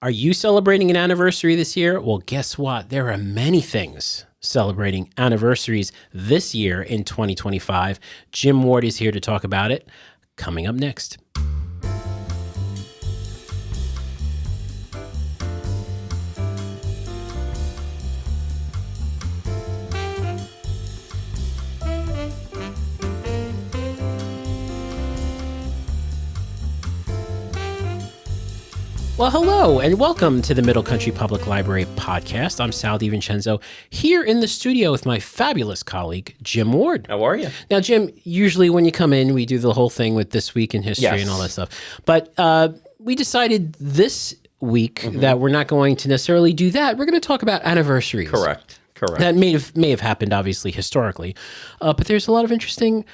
Are you celebrating an anniversary this year? Well, guess what? There are many things celebrating anniversaries this year in 2025. Jim Ward is here to talk about it. Coming up next. Well, hello, and welcome to the Middle Country Public Library podcast. I'm Sal DiVincenzo, here in the studio with my fabulous colleague, Jim Ward. How are you? Now, Jim, usually when you come in, we do the whole thing with This Week in History Yes. and all that stuff. But we decided this week that we're not going to necessarily do that. We're going to talk about anniversaries. Correct. That may have happened, obviously, historically. But there's a lot of interesting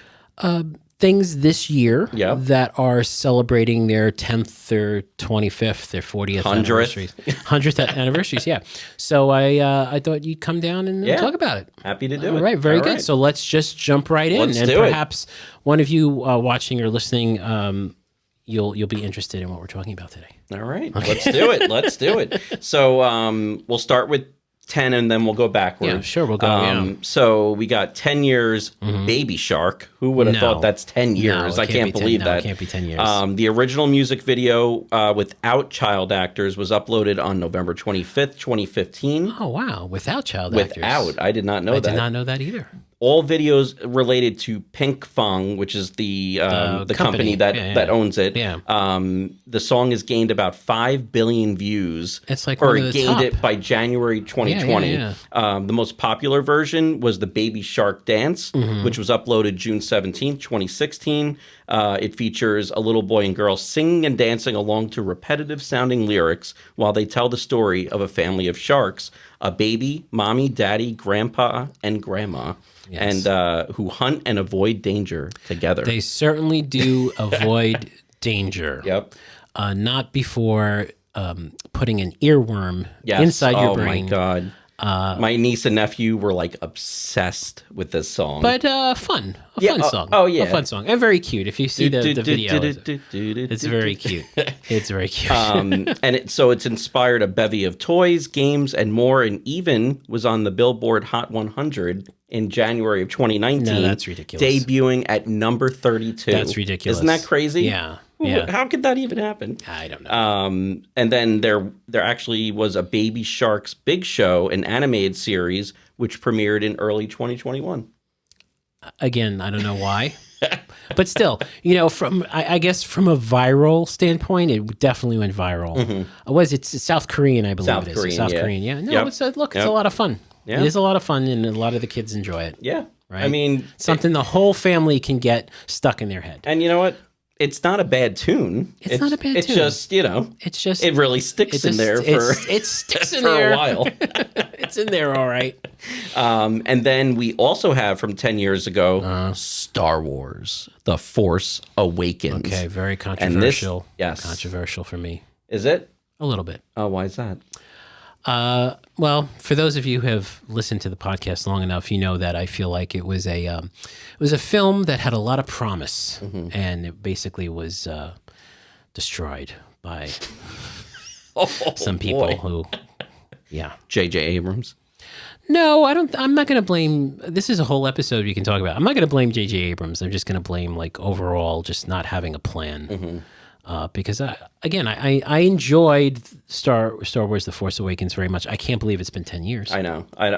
things this year that are celebrating their 10th or 25th or 40th 100th. anniversaries. 100th anniversaries, yeah. So I thought you'd come down and talk about it. Happy to do it. All right, very good. So let's just jump right in. Let's and do it. perhaps one of you watching or listening, you'll be interested in what we're talking about today. All right. Let's do it. Let's do it. So we'll start with 10 and then we'll go backwards. Yeah, sure, we'll go, So we got 10 years Baby Shark. Who would have thought that's 10 years? No, I can't believe that. No, it can't be 10 years. The original music video without child actors was uploaded on November 25th, 2015. Oh, wow. Without child actors. Without. I did not know that. I did not know that either. All videos related to Pinkfong, which is the company that owns it. Yeah. The song has gained about 5 billion views. It's like or one of the gained top. it by January 2020. Yeah. The most popular version was the Baby Shark Dance, which was uploaded June 17th, 2016. It features a little boy and girl singing and dancing along to repetitive sounding lyrics while they tell the story of a family of sharks, a baby, mommy, daddy, grandpa, and grandma. Yes. And who hunt and avoid danger together. They certainly do avoid danger. Yep. Not before putting an earworm inside your brain. Oh my God. My niece and nephew were like obsessed with this song. But fun. Fun song. Oh, yeah. A fun song. And very cute. If you see the video, it's very cute. It's very cute. So it's inspired a bevy of toys, games, and more, and even was on the Billboard Hot 100 in January of 2019. No, that's ridiculous. Debuting at number 32. That's ridiculous. Isn't that crazy? Yeah. How could that even happen? I don't know. And then there actually was a Baby Shark's Big Show, an animated series, which premiered in early 2021. Again, I don't know why. But still, I guess from a viral standpoint, it definitely went viral. It's South Korean, I believe it is. South Korean, yeah. No, Yep. it's a lot of fun. Yeah. It is a lot of fun, and a lot of the kids enjoy it. Yeah. Right? I mean... Something the whole family can get stuck in their head. And you know what? It's not a bad tune. It's not a bad It's tune. just, It's just... it really sticks in there for It sticks in for there. a while. It's in there, all right. And then we also have from 10 years ago, Star Wars, The Force Awakens. Okay, very And controversial. yes. Controversial for me. Is it? A little bit. Oh, why is that? Well, for those of you who have listened to the podcast long enough, you know that I feel like it was a film that had a lot of promise, and it basically was destroyed by some people who, J.J. Abrams. No, I don't. I'm not going to blame. This is a whole episode you can talk about. I'm not going to blame J.J. Abrams. I'm just going to blame overall just not having a plan. Because I enjoyed Star Wars: The Force Awakens very much. I can't believe it's been 10 years. I know. I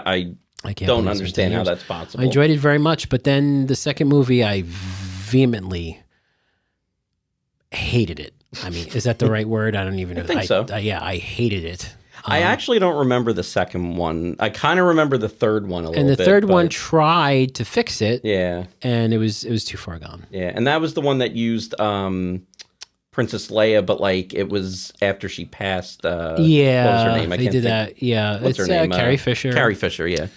can't don't believe it's been 10 understand how years. that's possible. I enjoyed it very much, but then the second movie, I vehemently hated it. I mean, is that the right word? I don't even know. I think so. I hated it. I actually don't remember the second one. I kind of remember the third one a little bit. And the third one tried to fix it. Yeah. And it was too far gone. Yeah, and that was the one that used Princess Leia, but it was after she passed. What was her name? They did that. Yeah, What's her name? Carrie Fisher. Carrie Fisher, yeah.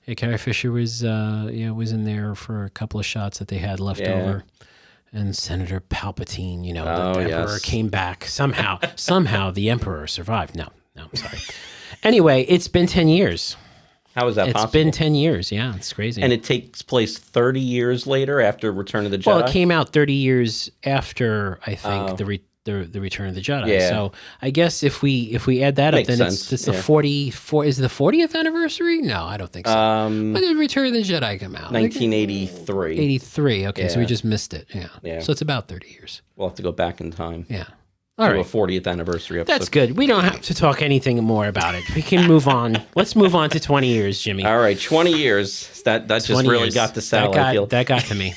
Yeah, Carrie Fisher was was in there for a couple of shots that they had left over. And Senator Palpatine, the Emperor came back somehow. Somehow the Emperor survived. No, I'm sorry. Anyway, it's been 10 years. How is that possible? It's been 10 years. Yeah, it's crazy. And it takes place 30 years later after Return of the Jedi? Well, it came out 30 years after, I think, the Return of the Jedi. Yeah. So I guess if we add that Makes up, then sense, it's the yeah. 44. Is it the 40th anniversary? No, I don't think so. When did Return of the Jedi come out? 1983. 83. Okay, so we Yeah. just missed it. Yeah. Yeah. So it's about 30 years. We'll have to go back in time. Yeah. All Do a right. 40th anniversary episode. That's good. We don't have to talk anything more about it. We can move on. Let's move on to 20 years, Jimmy. All right, 20 years. That just 20 really years. got to Sal, that I feel. got to me.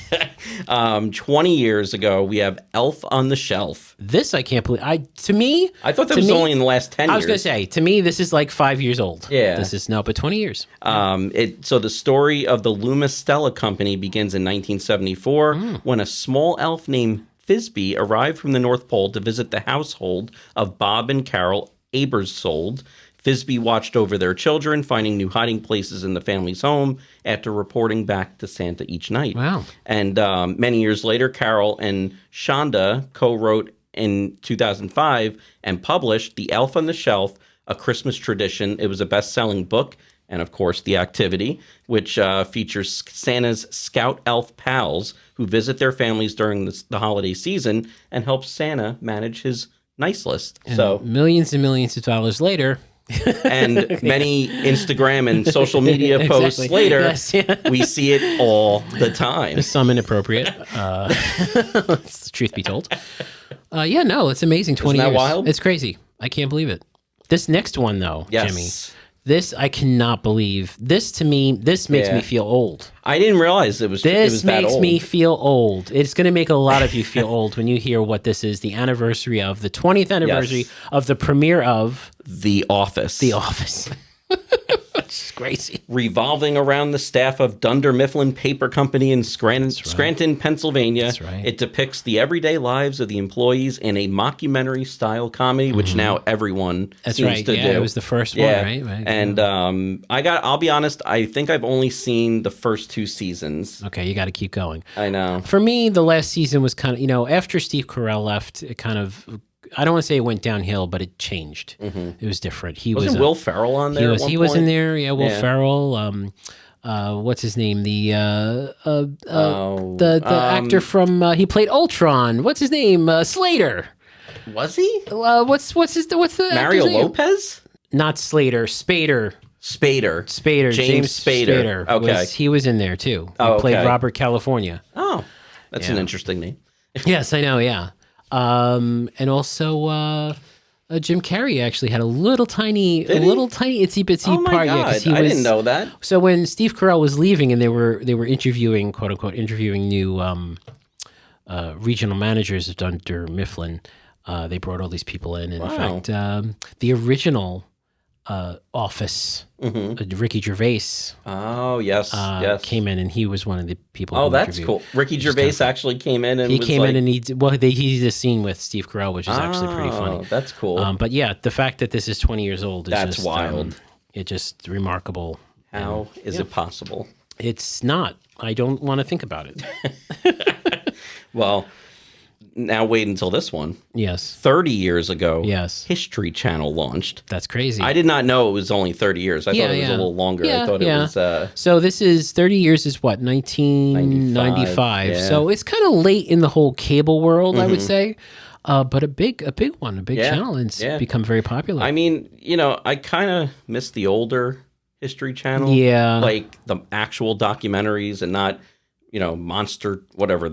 20 years ago, we have Elf on the Shelf. This I can't believe. To me, I thought that to was me- only in the last 10 I years. was going to say, to me, this is like 5 years old. Yeah. This is no, but 20 years. So the story of the Loomis Stella Company begins in 1974 when a small elf named Thisbe arrived from the North Pole to visit the household of Bob and Carol Abersold. Thisbe watched over their children, finding new hiding places in the family's home after reporting back to Santa each night. Wow. And many years later, Carol and Shonda co-wrote in 2005 and published The Elf on the Shelf, A Christmas Tradition. It was a best-selling book. And, of course, The Activity, which features Santa's scout elf pals who visit their families during the holiday season and help Santa manage his nice list. So, Millions and millions of dollars later. and many Instagram and social media posts Exactly. later, Yes, yeah. we see it all the time. Some inappropriate. Truth be told. Yeah, no, it's amazing. 20 Isn't that years. wild? It's crazy. I can't believe it. This next one, though, Yes. Jimmy. This I cannot believe. This to me, this makes Yeah. me feel old. I didn't realize it was This that makes old. me feel old. It's going to make a lot of you feel old when you hear what this is. The anniversary of the 20th anniversary Yes. of the premiere of The Office. The Office. It's crazy. Revolving around the staff of Dunder Mifflin Paper Company in Scranton, Pennsylvania. That's right. It depicts the everyday lives of the employees in a mockumentary-style comedy, which now everyone That's seems right. to Yeah, do. it was the first Yeah. one, right? And I'll be honest, I think I've only seen the first 2 seasons. Okay, you got to keep going. I know. For me, the last season was kind of, after Steve Carell left, it kind of, I don't want to say it went downhill, but it changed. It was different. He Wasn't was Will Ferrell on there? he was in there. Yeah, Will Yeah. Ferrell. What's his name? The Oh, actor from he played Ultron. What's his name? Slater. was he? What's the Mario actor's name? Lopez? Not Slater. Spader. Spader. James Spader. Okay. He was in there too. He Oh, played okay. Robert California. Oh, that's an Yeah. interesting name. Yes, I know. Yeah, and also Jim Carrey actually had a little tiny itsy bitsy Oh my part. Yeah, God, 'cause he I was, didn't know that. So when Steve Carell was leaving, and they were interviewing, quote unquote, interviewing new regional managers of Dunder Mifflin, they brought all these people in. And Wow. in fact, the original Office, Ricky Gervais, Oh, yes, yes. came in, and he was one of the people. Oh, who that's interviewed. cool. Ricky Gervais actually came in and He was came like, in and he did a scene with Steve Carell, which is actually pretty funny. Oh, that's cool. But yeah, the fact that this is 20 years old is That's just wild. it's just remarkable. How is it possible? It's not. I don't want to think about it. Well, now wait until this one. Yes, 30 years ago, Yes. History Channel launched. that's crazy. I did not know it was only 30 years. I Yeah, thought it was yeah. a little longer. Yeah, I thought yeah. it was... So this is 30 years is what, 1995. Yeah. So it's kind of late in the whole cable world, I would say. But a big one, a big Yeah, channel, and it's yeah. become very popular. I mean, I kind of miss the older History Channel. Yeah. Like the actual documentaries and not, Monster, whatever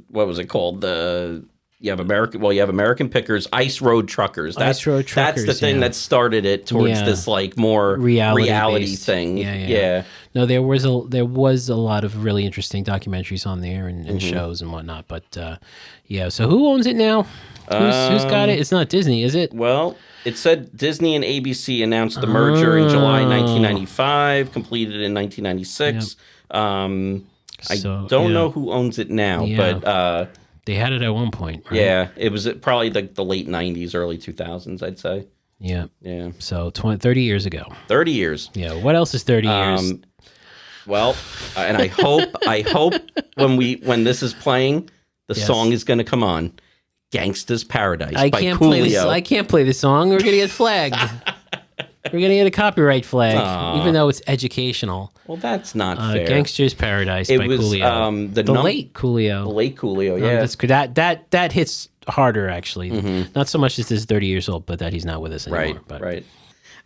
what was it called? You have American Pickers, Ice Road Truckers. Ice Road Truckers, That's the thing yeah. that started it towards Yeah. this like more reality based. thing. Yeah. No, there was a lot of really interesting documentaries on there and shows and whatnot. But yeah, so who owns it now? Who's got it? It's not Disney, is it? Well, it said Disney and ABC announced the merger in July 1995, completed in 1996. I So, don't yeah. know who owns it now, Yeah. but They had it at one point, right? yeah, it was probably the late 90s, early 2000s, I'd say. Yeah. Yeah, So 30 years ago. 30 years. Yeah. What else is 30 years? Well, and I hope when this is playing, the Yes. song is going to come on. Gangsta's Paradise I by can't Coolio. play this. I can't play this song. We're gonna get flagged. We're gonna get a copyright flag, Aw. even though it's educational. Well, that's not fair. Gangster's Paradise It by was, Coolio. the late Coolio. The late Coolio, No, yeah. that's good. That hits harder, actually. Not so much that this is 30 years old, but that he's not with us anymore. Right, but. right.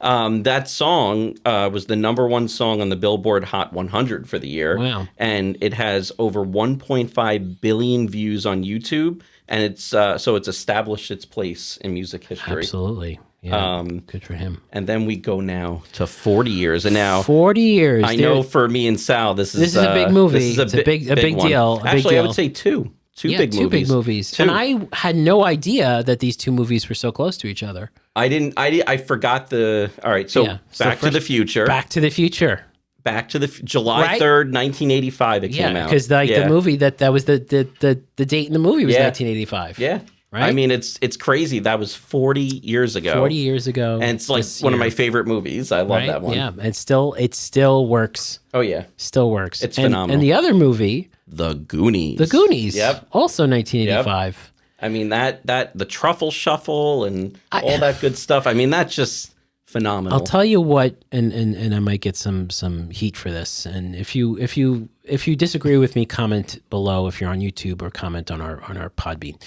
That song was the #1 song on the Billboard Hot 100 for the year. Wow. And it has over 1.5 billion views on YouTube. And it's so it's established its place in music history. Absolutely. Yeah, good for him. And then we go now to 40 years. And now 40 years. I know for me and Sal, this is a big movie. This is a big one. deal. Actually, I would say two. Two big movies. And I had no idea that these two movies were so close to each other. I forgot the. All right, so Back to the Future. Back to the Future. Back to the July 3rd, 1985. It came out. Because the movie that was the date in the movie was 1985. Yeah. Right? I mean, it's crazy. That was 40 years ago. 40 years ago. And it's like one of my favorite movies. I love that one. Yeah, and it still works. Oh, yeah. Still works. It's phenomenal. And the other movie, The Goonies. The Goonies. Yep. Also 1985. Yep. I mean, that the Truffle Shuffle and all that good stuff. I mean, that's just phenomenal. I'll tell you what, and I might get some heat for this. And if you disagree with me, comment below if you're on YouTube, or comment on our Podbean.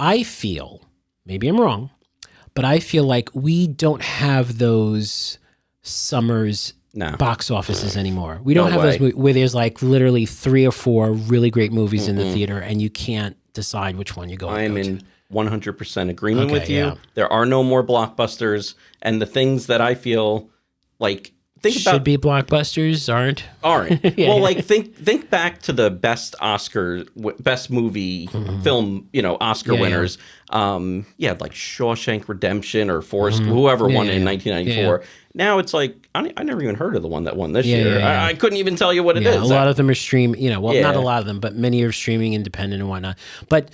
I feel, maybe I'm wrong, but I feel like we don't have those summers box offices anymore. We don't have those movies where there's like literally 3 or 4 really great movies in the theater, and you can't decide which one you go. I'm in 100% agreement with you. Yeah. There are no more blockbusters, and the things that I feel like should be blockbusters aren't. Well, like think back to the best movie film, Oscar winners. Yeah. Like Shawshank Redemption or Forrest, whoever won in 1994. Now it's like I never even heard of the one that won this year. I couldn't even tell you what it is. A lot of them are streaming. Not a lot of them, but many are streaming independent and whatnot. But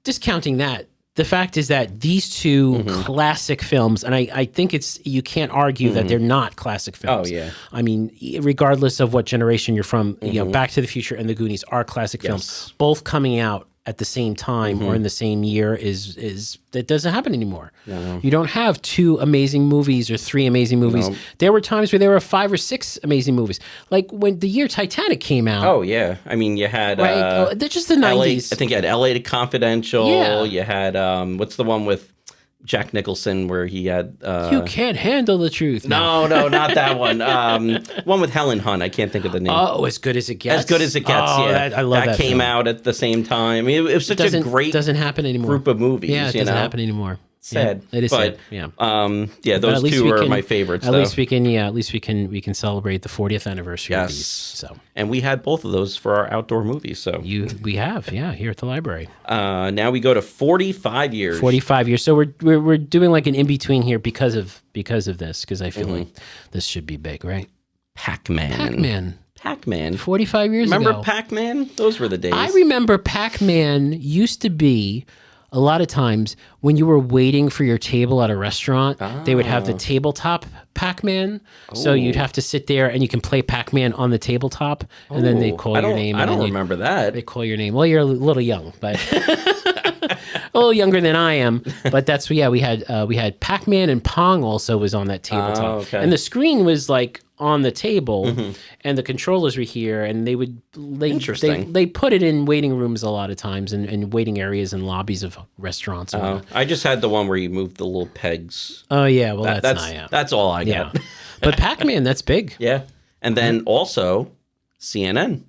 discounting that, the fact is that these two classic films, and I think you can't argue that they're not classic films. Oh, yeah. I mean, regardless of what generation you're from, Back to the Future and The Goonies are classic films. Both coming out at the same time or in the same year is that doesn't happen anymore. No. You don't have 2 amazing movies or 3 amazing movies. No. There were times where there were 5 or 6 amazing movies. Like when the year Titanic came out. Oh yeah, I mean you had they're just the 90s. I think you had L.A. Confidential. Yeah. You had what's the one with Jack Nicholson where he had You Can't Handle the Truth. No, not that one. One with Helen Hunt. I can't think of the name. Oh, As Good as It Gets. As Good as It Gets. Oh, yeah, I love that. Came film. out at the same time. I mean, it was such a great doesn't happen anymore. Group of movies. Yeah, it doesn't happen anymore. Sad. Yeah, it is sad. Yeah. Those 2 are my favorites. At least we can celebrate the 40th anniversary of these. So. And we had both of those for our outdoor movies. So we have, here at the library. Now we go to 45 years. 45 years. So we're doing like an in between here because of this, because I feel like this should be big, right? Pac-Man. 45 years ago. Remember Pac-Man? Those were the days. I remember Pac-Man used to be. A lot of times when you were waiting for your table at a restaurant, they would have the tabletop Pac-Man. So you'd have to sit there and you can play Pac-Man on the tabletop, and then they'd call your name. I don't remember that. They call your name. Well, you're a little young, but a little younger than I am. But that's we had Pac-Man, and Pong also was on that tabletop. Okay. And the screen was like on the table, and the controllers were here, and they put it in waiting rooms a lot of times, and waiting areas and lobbies of restaurants. I just had the one where you moved the little pegs. Oh yeah, well that's all I got. But Pac-Man, that's big. Yeah, and then also CNN.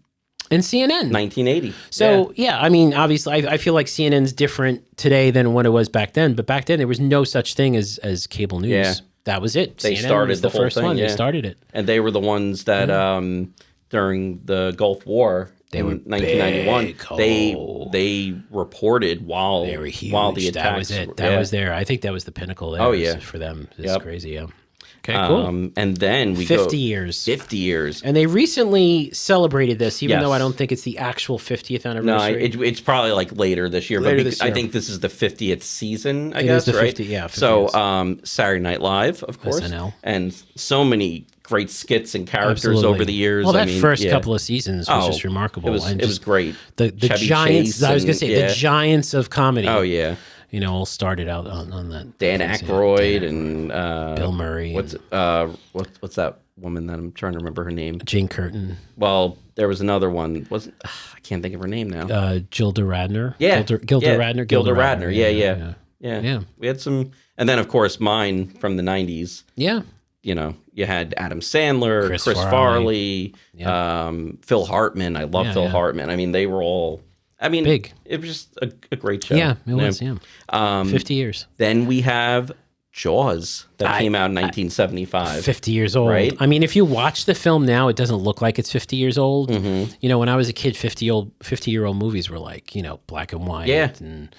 And CNN. 1980. So, I mean, obviously, I feel like CNN's different today than what it was back then. But back then, there was no such thing as cable news. Yeah. That was it. They CNN started was the whole first thing, one. yeah. They started it. And they were the ones that, during the Gulf War in 1991, big. they reported while they were huge. While the attacks. That was it. That was there. I think that was the pinnacle there. Oh, yeah. For them. It's crazy, yeah. Okay, cool. And then we 50 years. 50 years. And they recently celebrated this, even though I don't think it's the actual 50th anniversary. No, it's probably like later this year. I think this is the 50th season, I guess, is the right? 50th. So Saturday Night Live, of course. SNL. And so many great skits and characters over the years. Well, that first couple of seasons was just remarkable. It was great. The giants, Chase I was going to say, the giants of comedy. Oh, yeah. all started out on that. Dan Aykroyd and Bill Murray. what's that woman that I'm trying to remember her name? Jane Curtin. Well, there was another one. I can't think of her name now. Gilda Radner. Yeah, Gilda Radner. Gilda Radner. Yeah. We had some, and then of course mine from the '90s. Yeah. You had Adam Sandler, Chris Farley, Phil Hartman. I love Phil Hartman. I mean, they were all. I mean, big. It was just a great show. Yeah, it was. Yeah. 50 years. Then we have Jaws that came out in 1975. 50 years old. Right? I mean, if you watch the film now, it doesn't look like it's 50 years old. Mm-hmm. When I was a kid, 50-year-old movies were like, black and white and,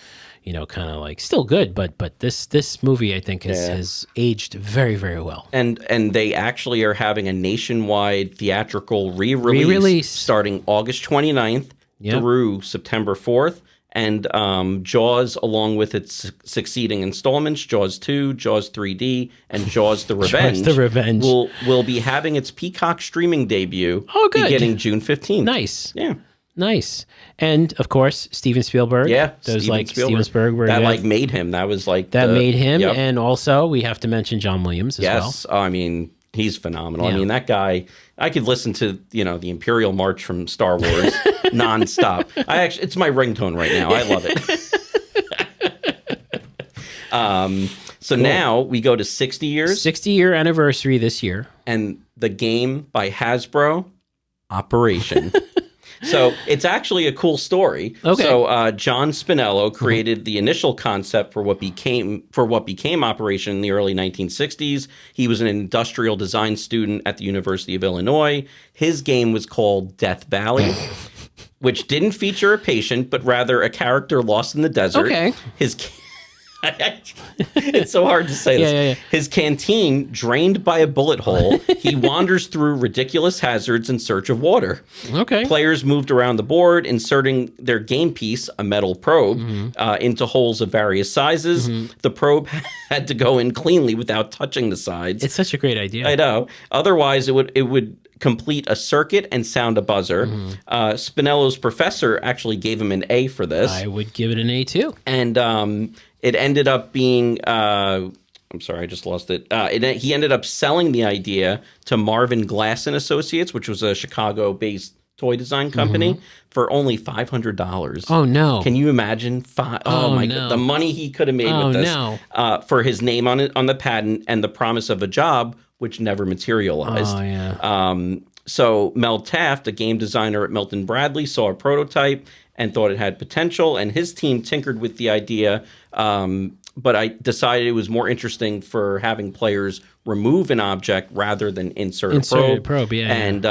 kind of like still good. But this movie, I think, has aged very, very well. And they actually are having a nationwide theatrical re-release starting August 29th through September 4th. And Jaws, along with its succeeding installments, Jaws 2, Jaws 3D, and Jaws the Revenge, will be having its Peacock streaming debut beginning June 15th. Nice. Yeah. Nice. And, of course, Steven Spielberg. Yeah, Steven Spielberg. That, made him. That was like... That made him. Yep. And also, we have to mention John Williams as well. Yes. I mean, he's phenomenal. Yeah. I mean, that guy... I could listen to, the Imperial March from Star Wars nonstop. It's my ringtone right now. I love it. So now we go to 60 years. 60-year anniversary this year. And the game by Hasbro, Operation. So it's actually a cool story. Okay. So John Spinello created the initial concept for what became Operation in the early 1960s. He was an industrial design student at the University of Illinois. His game was called Death Valley, which didn't feature a patient, but rather a character lost in the desert. Okay. It's so hard to say this. Yeah. His canteen drained by a bullet hole. He wanders through ridiculous hazards in search of water. Okay. Players moved around the board, inserting their game piece, a metal probe, into holes of various sizes. The probe had to go in cleanly without touching the sides. It's such a great idea. I know. Otherwise, it would complete a circuit and sound a buzzer. Spinello's professor actually gave him an A for this. I would give it an A too. And it ended up being, I'm sorry, I just lost it. He ended up selling the idea to Marvin Glass and Associates, which was a Chicago-based toy design company, for only $500. Oh, no. Can you imagine? God, the money he could have made with this for his name on the patent and the promise of a job, which never materialized. Oh, yeah. So Mel Taft, a game designer at Milton Bradley, saw a prototype and thought it had potential, and his team tinkered with the idea, but I decided it was more interesting for having players remove an object rather than insert a probe. And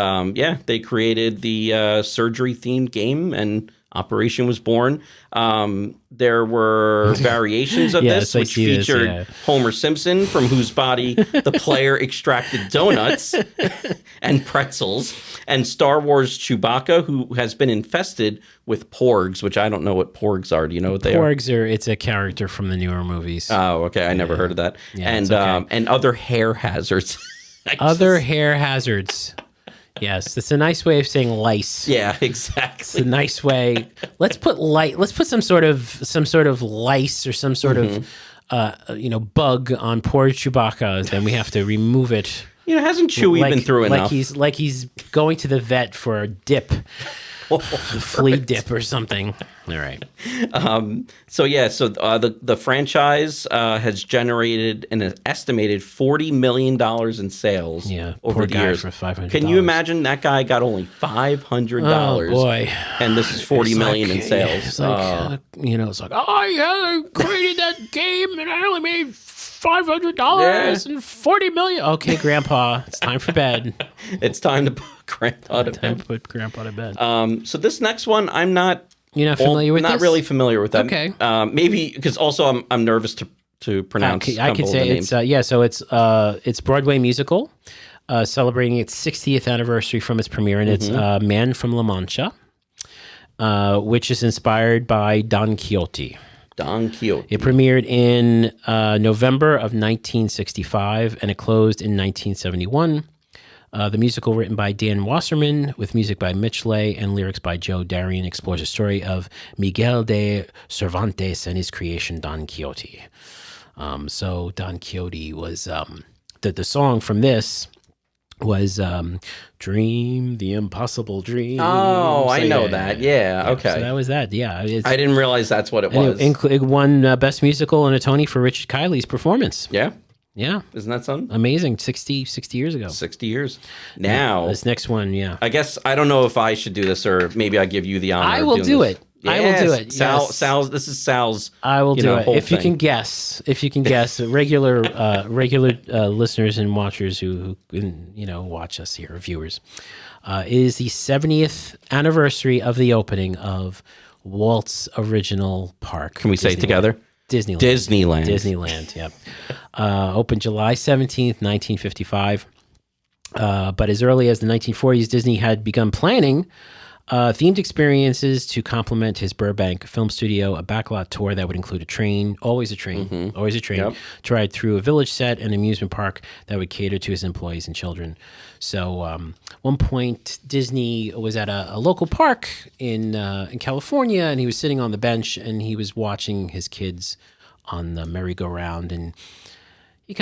they created the surgery-themed game, and Operation was born. There were variations of this, which featured Homer Simpson, from whose body the player extracted donuts and pretzels, and Star Wars Chewbacca, who has been infested with porgs, which I don't know what porgs are. Do you know what they are? Porgs it's a character from the newer movies. Oh, okay. I never heard of that. Yeah, and other hair hazards. Hair hazards. Yes, it's a nice way of saying lice. Yeah, exactly. It's a nice way. Let's put some sort of lice or some sort of bug on poor Chewbacca. Then we have to remove it. Hasn't Chewie been through enough? Like he's going to the vet for a dip. Flea dip or something. All right. So the franchise has generated an estimated $40 million in sales over the years. For $500. Can you imagine that guy got only $500? Oh boy! And this is $40 million in sales. It's like it's like I created that game and I only made $500 and $40 million. Okay, Grandpa, it's time for bed. It's time to put Grandpa to bed. Time to put Grandpa to bed. So this next one, I'm not. You're not familiar with? Not really familiar with that. Okay. Maybe because also I'm nervous to pronounce. I could say it's So it's Broadway musical, celebrating its 60th anniversary from its premiere, and it's Man from La Mancha, which is inspired by Don Quixote. Don Quixote. It premiered in November of 1965, and it closed in 1971. The musical, written by Dan Wasserman, with music by Mitch Lay and lyrics by Joe Darian, explores the story of Miguel de Cervantes and his creation Don Quixote. So Don Quixote was the song from this was Dream the Impossible Dream. Oh, So, I know that. Yeah, okay. So that was that. Yeah. I didn't realize that's what it was. It won Best Musical and a Tony for Richard Kiley's performance. Yeah? Yeah. Isn't that something? Amazing. 60 years ago. 60 years. Now, This next one, yeah. I guess I don't know if I should do this or maybe I give you the honor. I of will doing do this. it. I will do it. Sal's. Yes. This is Sal's. I will do it. whole If you thing. can guess, regular listeners and watchers who watch us here, viewers, is the 70th anniversary of the opening of Walt's original park. Can we say it together? Disneyland. Disneyland. Yep. Opened July 17th, 1955. But as early as the 1940s, Disney had begun planning themed experiences to complement his Burbank film studio, a backlot tour that would include a train, always a train, Yep. to ride through a village set and amusement park that would cater to his employees and children. So one point, Disney was at a local park in California, and he was sitting on the bench, and he was watching his kids on the merry-go-round, and he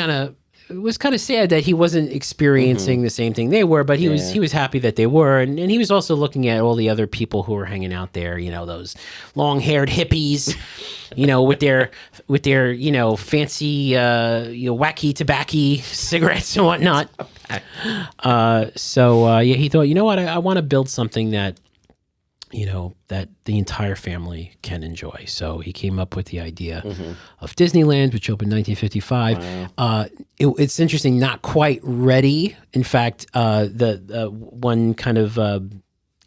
it was kind of sad that he wasn't experiencing the same thing they were, but he was happy that they were, and he was also looking at all the other people who were hanging out there, those long-haired hippies, with their fancy wacky tobacco cigarettes and whatnot. He thought, you know what, I want to build something that that the entire family can enjoy. So he came up with the idea of Disneyland, which opened in 1955. Wow. It's interesting, not quite ready. In fact, the one kind of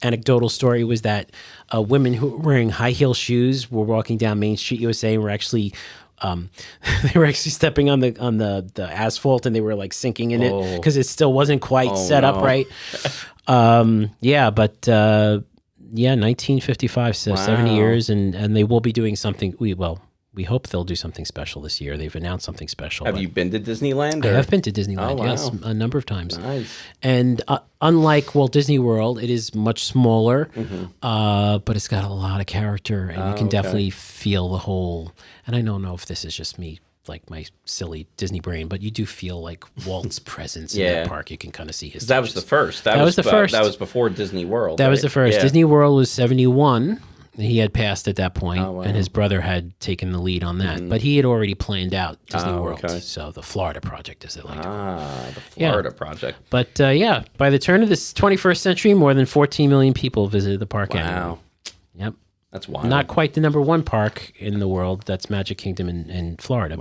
anecdotal story was that women who were wearing high heel shoes were walking down Main Street, USA, and were actually they were actually stepping on the asphalt, and they were like sinking in it because it still wasn't quite set up right. 1955, so 70 years, and they will be doing something. We hope they'll do something special this year. They've announced something special. Have you been to Disneyland? I have been to Disneyland, Oh, wow. yes, a number of times. Nice. And unlike Walt Disney World, it is much smaller, but it's got a lot of character, and you can definitely feel the whole. And I don't know if this is just me, like my silly Disney brain, but you do feel like Walt's presence in that park. You can kind of see his. That was the first. That was the first. That was before Disney World. That was right? the first. Yeah. Disney World was 71. He had passed at that point, Oh, wow. and his brother had taken the lead on that. But he had already planned out Disney World. okay. So the Florida Project, as they like to call it. The Florida Project. But by the turn of this 21st century, more than 14 million people visited the park annually. Wow. Yep. That's wild. Not quite the number one park in the world. That's Magic Kingdom in Florida,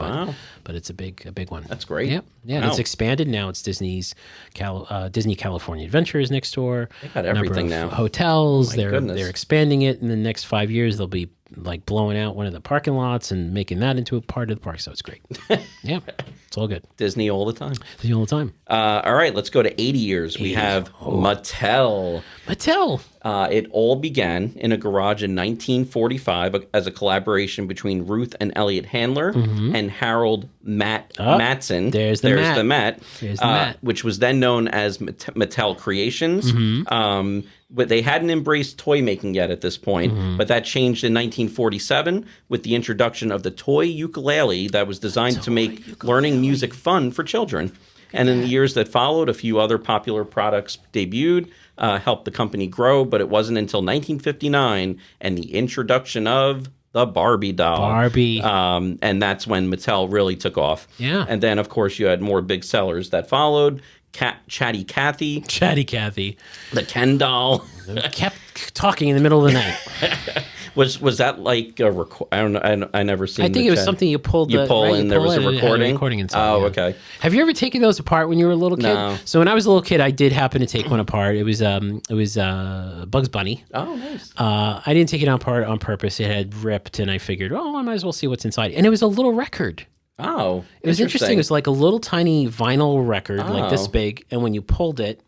but it's a big one. That's great. Yep. Yeah, Wow. it's expanded now. It's Disney California Adventures next door. They got A number everything of now. Hotels. My they're goodness. expanding it in the next 5 years. They'll be like blowing out one of the parking lots and making that into a part of the park. So it's great. Yeah, it's all good. Disney all the time. Disney all the time. All right, let's go to 80 years. We have Mattel. Mattel. It all began in a garage in 1945 as a collaboration between Ruth and Elliot Handler and Harold Matson. There's the Matt. There's the Matt. Which was then known as Mattel Creations. But they hadn't embraced toy making yet at this point, but that changed in 1947 with the introduction of the toy ukulele that was designed to make learning music fun for children. And in the years that followed, a few other popular products debuted, helped the company grow, but it wasn't until 1959 and the introduction of the Barbie doll. Barbie. And that's when Mattel really took off. Yeah. And then, of course, you had more big sellers that followed. Chatty Cathy, the Ken doll. Kept talking in the middle of the night. Was that like a record? I don't know. I never seen. I think it was something you pulled. You pull right? and You there pull was it a and it had recording. recording inside. Oh, yeah. okay. Have you ever taken those apart when you were a little kid? No. So when I was a little kid, I did happen to take one apart. It was Bugs Bunny. Oh, nice. I didn't take it apart on purpose. It had ripped, and I figured, I might as well see what's inside. And it was a little record. Oh, It was interesting. It was like a little tiny vinyl record, like this Oh. big, and when you pulled it,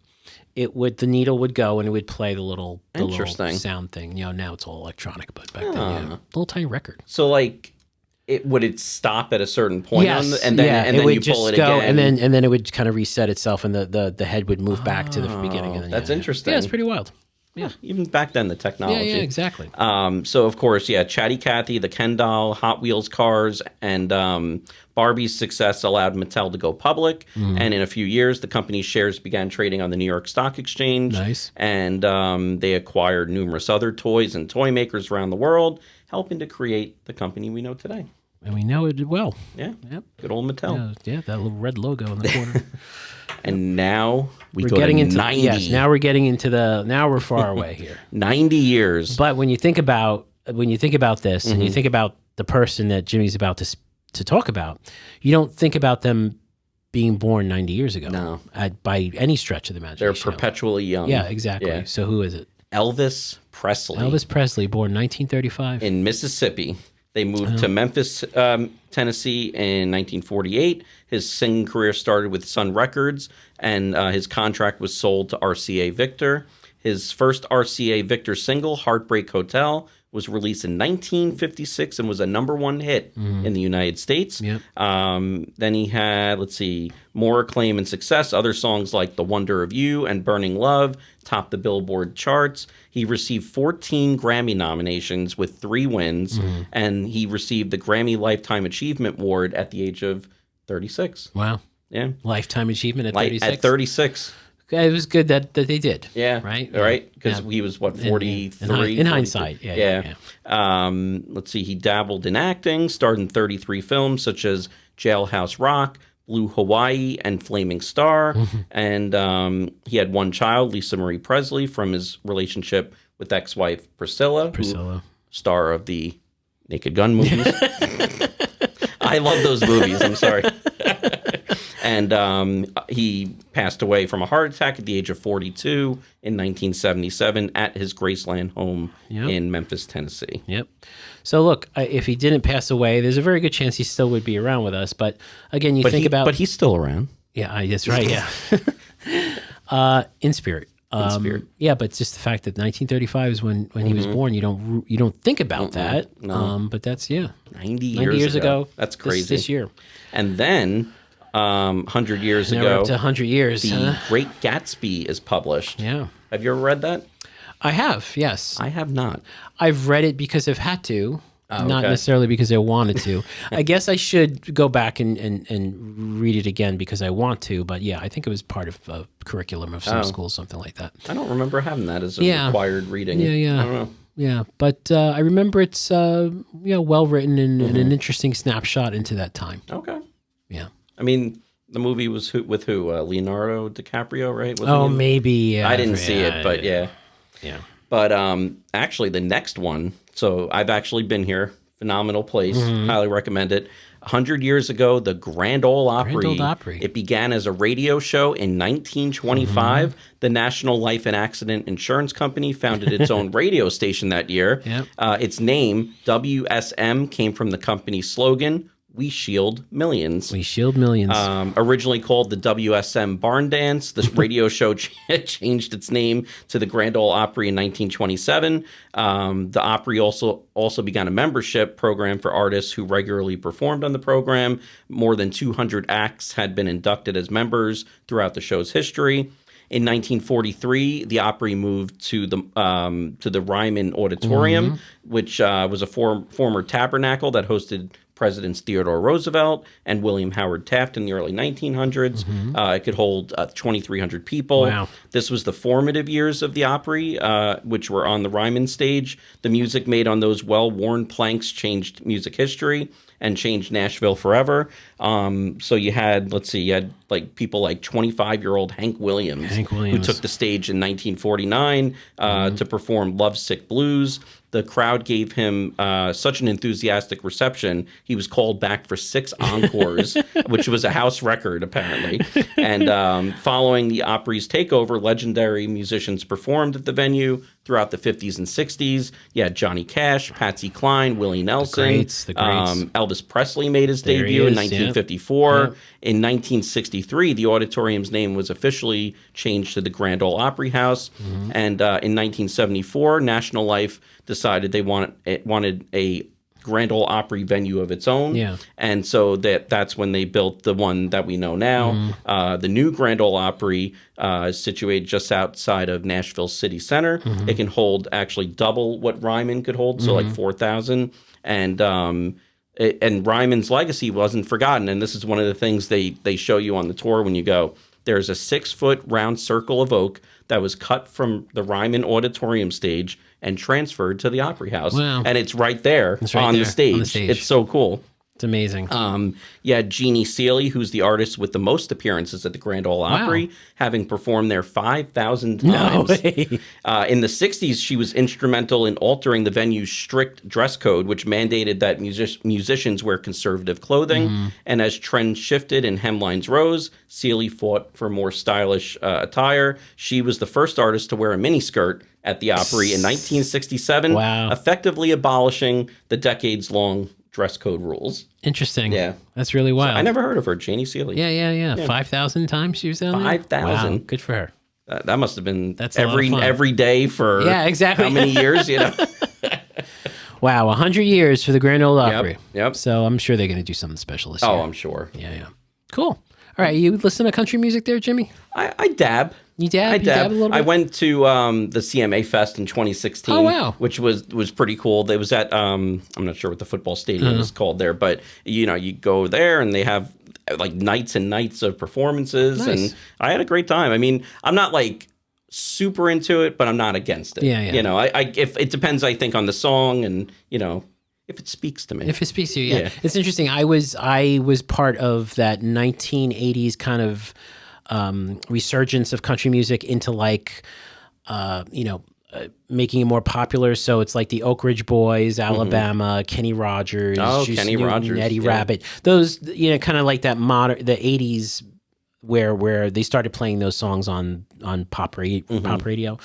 the needle would go and it would play the little Interesting. sound thing. Now it's all electronic, but back then, little tiny record. So, like, would it stop at a certain point Yes, and then it would you just pull it go, again? and then it would kind of reset itself, and the head would move back to the beginning. And then, that's interesting. Yeah, it's pretty wild. Yeah, Even back then, the technology. yeah, exactly. So of course, Chatty Cathy, the Ken doll, Hot Wheels cars, and Barbie's success allowed Mattel to go public. And in a few years, the company's shares began trading on the New York Stock Exchange. Nice. And they acquired numerous other toys and toy makers around the world, helping to create the company we know today. And we know it well. Yeah. Yep. Good old Mattel. Yeah, that little red logo in the corner. And now we're getting into 90. Yes, now we're getting into now we're far away here. 90 years. But when you think about this, and you think about the person that Jimmy's about to talk about, you don't think about them being born 90 years ago. No. By any stretch of the They're imagination. perpetually young. Yeah, exactly. Yeah. So who is it? Elvis Presley. Elvis Presley, born 1935. In Mississippi. They moved to Memphis, Tennessee in 1948. His singing career started with Sun Records, and his contract was sold to RCA Victor. His first RCA Victor single, Heartbreak Hotel, was released in 1956 and was a #1 hit in the United States. Yep. Then he had, more acclaim and success. Other songs like The Wonder of You and Burning Love topped the Billboard charts. He received 14 Grammy nominations with 3 wins, and he received the Grammy Lifetime Achievement Award at the age of 36. Wow. Yeah. Lifetime achievement at 36. At 36. It was good that they did. Yeah. Right? Right? Because Yeah. he was, 43? In hindsight, yeah. He dabbled in acting, starred in 33 films such as Jailhouse Rock, Blue Hawaii, and Flaming Star. And he had 1 child, Lisa Marie Presley, from his relationship with ex-wife Priscilla. Who, star of the Naked Gun movies. I love those movies. I'm sorry. And he passed away from a heart attack at the age of 42 in 1977 at his Graceland home in Memphis, Tennessee. Yep. So look, if he didn't pass away, there's a very good chance he still would be around with us. But again, but he's still around. Yeah, that's right. Yeah. In spirit. In spirit. Yeah, but just the fact that 1935 is when he was born, you don't think about that. No. But that's 90 years ago. That's crazy. This year. And then 100 years Now ago, we're up to 100 years. The Great Gatsby is published. Yeah. Have you ever read that? I have, yes. I have not. I've read it because I've had to, not okay. necessarily because I wanted to. I guess I should go back and read it again because I want to. But yeah, I think it was part of a curriculum of some school, something like that. I don't remember having that as a required reading. Yeah. I don't know. Yeah, but I remember it's well written and an interesting snapshot into that time. Okay. Yeah. I mean, the movie was with who? Leonardo DiCaprio, right? Maybe. Yeah, I didn't see it, but yeah. Yeah. But actually, the next one. So I've actually been here. Phenomenal place. Highly recommend it. 100 years ago, the Grand Ole Opry. Grand Ole Opry. It began as a radio show in 1925. The National Life and Accident Insurance Company founded its own radio station that year. Yep. Its name, WSM, came from the company's slogan, "We shield millions." We shield millions. Originally called the WSM Barn Dance, the radio show changed its name to the Grand Ole Opry in 1927. The Opry also began a membership program for artists who regularly performed on the program. More than 200 acts had been inducted as members throughout the show's history. In 1943, the Opry moved to the Ryman Auditorium, which was a former tabernacle that hosted Presidents Theodore Roosevelt and William Howard Taft in the early 1900s. It could hold 2,300 people. Wow. This was the formative years of the Opry, which were on the Ryman stage. The music made on those well-worn planks changed music history and changed Nashville forever. So you had, like people like 25-year-old Hank Williams, who took the stage in 1949 to perform Lovesick Blues. The crowd gave him such an enthusiastic reception, he was called back for 6 encores, which was a house record, apparently. And following the Opry's takeover, legendary musicians performed at the venue throughout the 50s and 60s. You had Johnny Cash, Patsy Cline, Willie Nelson. The greats. Elvis Presley made his debut in 1954. Yep. In 1963, the auditorium's name was officially changed to the Grand Ole Opry House. And in 1974, National Life decided they wanted a Grand Ole Opry venue of its own. Yeah. And so that's when they built the one that we know now. The new Grand Ole Opry is situated just outside of Nashville City Center. It can hold actually double what Ryman could hold, so like 4,000. And Ryman's legacy wasn't forgotten. And this is one of the things they show you on the tour when you go. There's a 6-foot round circle of oak that was cut from the Ryman Auditorium stage and transferred to the Opry House. Wow. And it's right there, on the stage. It's so cool. It's amazing. Jeannie Seely, who's the artist with the most appearances at the Grand Ole Opry, having performed there 5,000 times. No way. In the 60s, she was instrumental in altering the venue's strict dress code, which mandated that musicians wear conservative clothing. And as trends shifted and hemlines rose, Seely fought for more stylish attire. She was the first artist to wear a miniskirt at the Opry in 1967, effectively abolishing the decades-long dress code rules. Interesting. Yeah. That's really wild. So I never heard of her, Jeannie Seely. Yeah. 5,000 times she was down there? 5,000. Wow. Good for her. That must have been That's a lot of fun. every day for exactly. how many years, you know? Wow, 100 years for the Grand Ole Opry. Yep. So I'm sure they're going to do something special this year. Oh, I'm sure. Yeah. Cool. All right, you listen to country music there, Jimmy? I dab. You dab? I dab. A little bit? I went to the CMA Fest in 2016. Oh, wow. Which was pretty cool. It was at I'm not sure what the football stadium is called there, but you go there and they have like nights and nights of performances, and I had a great time. I mean, I'm not like super into it, but I'm not against it. Yeah. You know, if it depends, I think, on the song and if it speaks to me. If it speaks to you, yeah. It's interesting. I was part of that 1980s kind of resurgence of country music into like, making it more popular. So it's like the Oak Ridge Boys, Alabama, Kenny Rogers, Kenny Rogers, Eddie Rabbitt. Those, kind of like that the 80s where they started playing those songs on pop radio,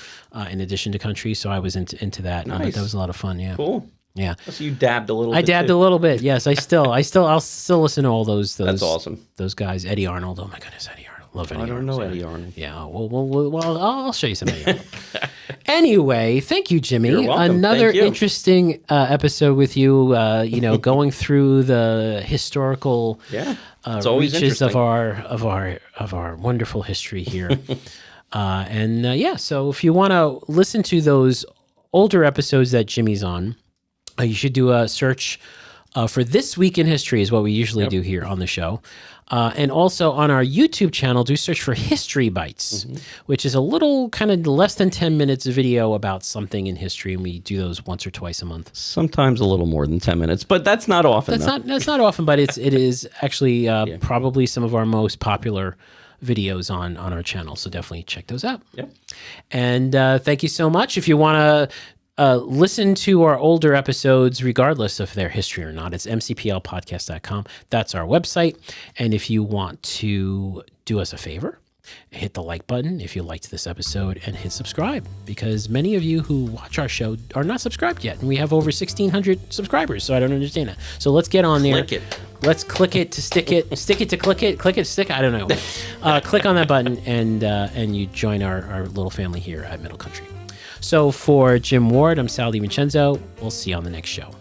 in addition to country. So I was into that. Nice. But that was a lot of fun. Yeah. Cool. Yeah. So you dabbed a little bit. I dabbed a little bit. Yes, I'll still listen to all those. That's awesome. Those guys, Eddie Arnold. Oh my goodness, Eddie Arnold. Love Eddie Arnold. I don't know Eddie Arnold. Yeah. Well, I'll show you some Eddie Arnold. Anyway, thank you, Jimmy. You're welcome. Another Thank you. interesting episode with you. Going through the historical it's always reaches of interesting. our wonderful history here. So if you want to listen to those older episodes that Jimmy's on, you should do a search for This Week in History is what we usually do here on the show. And also on our YouTube channel, do search for History Bites, which is a little kind of less than 10 minutes of video about something in history. And we do those once or twice a month. Sometimes a little more than 10 minutes, but that's not often. That's not often, but it is actually probably some of our most popular videos on our channel. So definitely check those out. Yep. And thank you so much. If you want to listen to our older episodes, regardless of their history or not, it's mcplpodcast.com. That's our website. And if you want to do us a favor, hit the like button if you liked this episode and hit subscribe, because many of you who watch our show are not subscribed yet. And we have over 1,600 subscribers, so I don't understand that. So let's get on there. Click it. Let's click it to stick it, stick it to click it, click it to stick. I don't know. Click on that button and you join our little family here at Middle Country. So for Jim Ward, I'm Sal DiVincenzo. We'll see you on the next show.